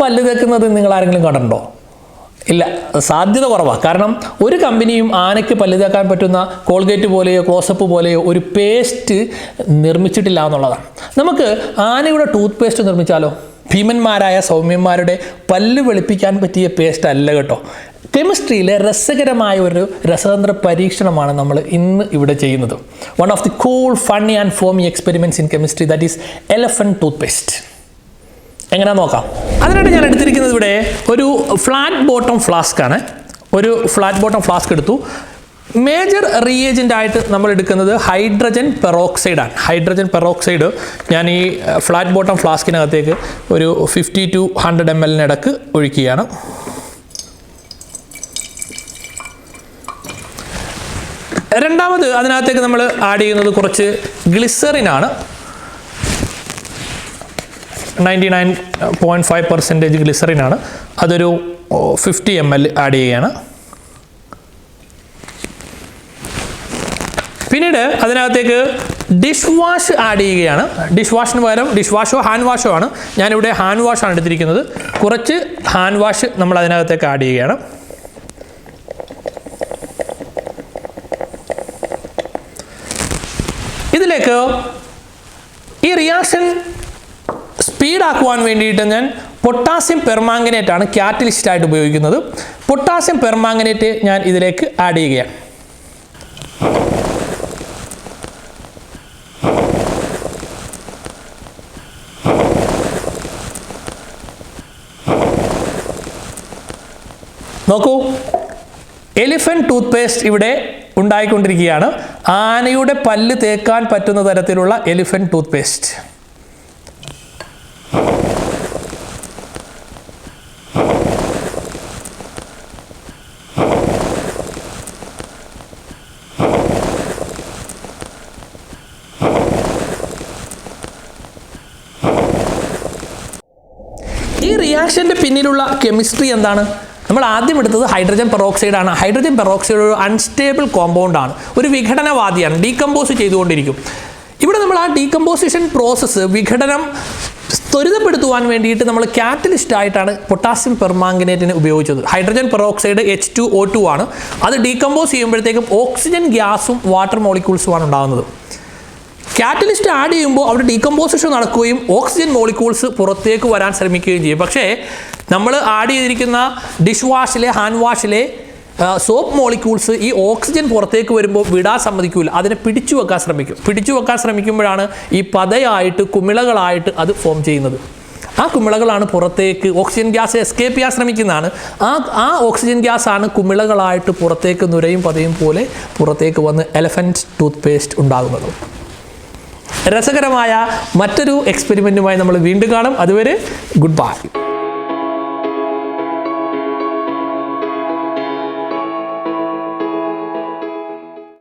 പല്ല് തേക്കുന്നത് നിങ്ങൾ ആരെങ്കിലും കണ്ടിട്ടുണ്ടോ? ഇല്ല, സാധ്യത കുറവാണ്. കാരണം ഒരു കമ്പനിയും ആനയ്ക്ക് പല്ല് തേക്കാൻ പറ്റുന്ന കോൾഗേറ്റ് പോലെയോ ക്ലോസപ്പ് പോലെയോ ഒരു പേസ്റ്റ് നിർമ്മിച്ചിട്ടില്ല എന്നുള്ളതാണ്. നമുക്ക് ആനയുടെ ടൂത്ത് പേസ്റ്റ് നിർമ്മിച്ചാലോ? ഭീമന്മാരായ സൗമ്യന്മാരുടെ പല്ല് വെളുപ്പിക്കാൻ പറ്റിയ പേസ്റ്റ് അല്ല കേട്ടോ. കെമിസ്ട്രിയിലെ രസകരമായ ഒരു രസതന്ത്ര പരീക്ഷണമാണ് നമ്മൾ ഇന്ന് ഇവിടെ ചെയ്യുന്നത്. One of the cool funny and foamy experiments in chemistry, that is elephant toothpaste. എങ്ങനെ നോക്കാം. അതിനായിട്ട് ഞാൻ എടുത്തിരിക്കുന്നത് ഇവിടെ ഒരു ഫ്ലാറ്റ് ബോട്ടം ഫ്ലാസ്ക് ആണ്. ഒരു ഫ്ലാറ്റ് ബോട്ടം ഫ്ലാസ്ക് എടുത്തു. മേജർ റീയേജൻ്റ് ആയിട്ട് നമ്മൾ എടുക്കുന്നത് ഹൈഡ്രജൻ പെറോക്സൈഡ് ആണ്. ഹൈഡ്രജൻ പെറോക്സൈഡ് ഞാൻ ഈ ഫ്ലാറ്റ് ബോട്ടം ഫ്ലാസ്കിനകത്തേക്ക് ഒരു 50 to 100 ml ഇടക്ക് ഒഴിക്കുകയാണ്. രണ്ടാമത് അതിനകത്തേക്ക് നമ്മൾ ആഡ് ചെയ്യുന്നത് കുറച്ച് ഗ്ലിസറിനാണ്. 99.5% ഗ്ലിസറിനാണ്. അതൊരു 50 ml ആഡ് ചെയ്യുകയാണ്. പിന്നീട് അതിനകത്തേക്ക് ഡിഷ് വാഷ് ആഡ് ചെയ്യുകയാണ്. ഡിഷ് വാഷിന് പകരം ഡിഷ് വാഷോ ഹാൻഡ് വാഷോ ആണ്. ഞാനിവിടെ ഹാൻഡ് വാഷാണ് എടുത്തിരിക്കുന്നത്. കുറച്ച് ഹാൻഡ് വാഷ് നമ്മൾ അതിനകത്തേക്ക് ആഡ് ചെയ്യുകയാണ്. ഇതിലേക്ക് ഈ റിയാക്ഷൻ സ്പീഡാക്കുവാൻ വേണ്ടിയിട്ട് ഞാൻ പൊട്ടാസ്യം പെർമാംഗനേറ്റ് ആണ് കാറ്റലിസ്റ്റായിട്ട് ഉപയോഗിക്കുന്നത്. പൊട്ടാസ്യം പെർമാംഗനേറ്റ് ഞാൻ ഇതിലേക്ക് ആഡ് ചെയ്യുകയാണ്. നോക്കൂ, എലിഫന്റ് ടൂത്ത് പേസ്റ്റ് ഇവിടെ ഉണ്ടായിക്കൊണ്ടിരിക്കുകയാണ്. ആനയുടെ പല്ല് തേക്കാൻ പറ്റുന്ന തരത്തിലുള്ള എലിഫന്റ് ടൂത്ത് പേസ്റ്റ്. ഈ റിയാക്ഷൻ്റെ പിന്നിലുള്ള കെമിസ്ട്രി എന്താണ്? നമ്മൾ ആദ്യം എടുത്തത് ഹൈഡ്രജൻ പെറോക്സൈഡ് ആണ്. ഹൈഡ്രജൻ പെറോക്സൈഡ് ഒരു അൺസ്റ്റേബിൾ കോമ്പൗണ്ട് ആണ്, ഒരു വിഘടനവാദിയാണ്, ഡീകമ്പോസ് ചെയ്തുകൊണ്ടിരിക്കും. ഇവിടെ നമ്മൾ ആ ഡീകമ്പോസിഷൻ പ്രോസസ്സ്, വിഘടനം ത്വരിതപ്പെടുത്തുവാൻ വേണ്ടിയിട്ട് നമ്മൾ കാറ്റലിസ്റ്റ് ആയിട്ടാണ് പൊട്ടാസ്യം പെർമാംഗനേറ്റിനെ ഉപയോഗിച്ചത്. ഹൈഡ്രജൻ പെറോക്സൈഡ് H2O2 ആണ്. അത് ഡീകമ്പോസ് ചെയ്യുമ്പോഴത്തേക്കും ഓക്സിജൻ ഗ്യാസും വാട്ടർ മോളിക്യൂൾസുമാണ് ഉണ്ടാകുന്നത്. കാറ്റലിസ്റ്റ് ആഡ് ചെയ്യുമ്പോൾ അവിടെ ഡീകമ്പോസിഷൻ നടക്കുകയും ഓക്സിജൻ മോളിക്യൂൾസ് പുറത്തേക്ക് വരാൻ ശ്രമിക്കുകയും ചെയ്യും. പക്ഷേ നമ്മൾ ആഡ് ചെയ്തിരിക്കുന്ന ഡിഷ് വാഷിലെ ഹാൻഡ് വാഷിലെ സോപ്പ് മോളിക്യൂൾസ് ഈ ഓക്സിജൻ പുറത്തേക്ക് വരുമ്പോൾ വിടാൻ സമ്മതിക്കില്ല, അതിനെ പിടിച്ചു വെക്കാൻ ശ്രമിക്കുമ്പോഴാണ് ഈ പതയായിട്ട് കുമിളകളായിട്ട് അത് ഫോം ചെയ്യുന്നത്. ആ കുമിളകളാണ് പുറത്തേക്ക് ഓക്സിജൻ ഗ്യാസ് എസ്കേപ്പ് ചെയ്യാൻ ശ്രമിക്കുന്നതാണ്. ആ ഓക്സിജൻ ഗ്യാസ് ആണ് കുമിളകളായിട്ട് പുറത്തേക്ക് നുരയും പതയും പോലെ പുറത്തേക്ക് വന്ന് എലഫന്റ് ടൂത്ത് പേസ്റ്റ് ഉണ്ടാകുന്നത്. രസകരമായ മറ്റൊരു എക്സ്പെരിമെൻറ്റുമായി നമ്മൾ വീണ്ടും കാണും. അതുവരെ ഗുഡ് ബൈ.